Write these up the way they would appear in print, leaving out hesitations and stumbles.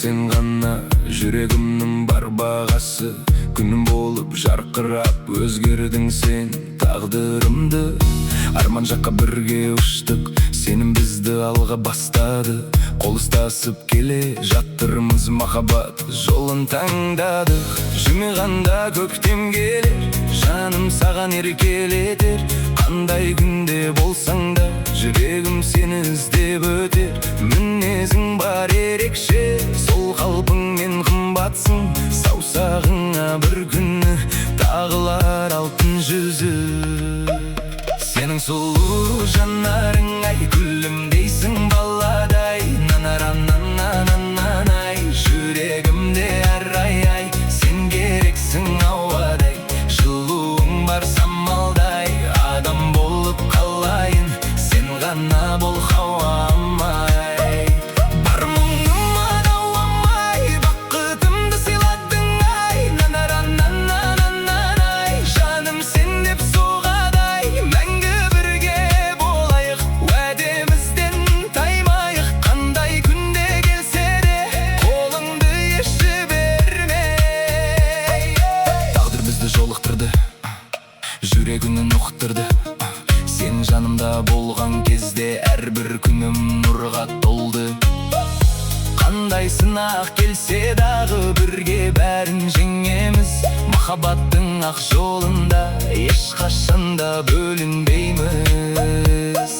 сен ғана жүрегімнің бар бағасы. Күнім болып жарқырап өзгердің сен тағдырымды. Арман жаққа бірге ұштық, сенім бізді алға бастады. Қол ұстасып келе жаттырмыз, махаббат жолын таңдадық. Жымиғанда көктем келер, жаным саған еркелетер. Қандай күнде болсаң да жүрегім сені іздеп өтер. Мінезің бар ерекше, сол қалпыңмен қымбатсың. Саусағыңа бір күні тағылар алтын жүзі. Сенің сұлу жанарың, ай күлімдейсің баладай. Нанара-нанананай, жүрегімде әр-ай-ай. Сен керексің ауадай, жылуың бар самалдай. Адам болып қалайын, сен ғана бол хауамай. Бар мұңыма дауамай, бақытымды сыйладың ай. Нанара-нанананай, жаным сен деп соғадай. Мәңгі бірге болайық, уәдемізден таймайық. Қандай күнде келсе де қолыңды еш жібермей. Тағдыр бізді жолықтырды, жүрегіңнің ұқтырды. Сен жанымда болған кезде әрбір күнім нұрға толды. Қандай сынақ келсе дағы бірге бәрін жеңеміз. Махаббаттың ақ жолында ешқашанда бөлінбейміз.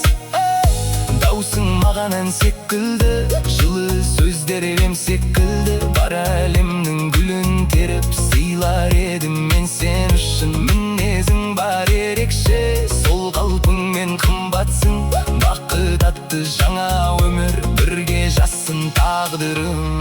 Даусың маған ән секілді, жылы сөздер елем секілді. Бар әлемнің гүлін теріп сыйлар едім мен сен үшін. Мінезің бар ерекше, сол қалпыңмен қымбатсың. Бақыт атты жаңа өмір, бірге жазсын тағдырым.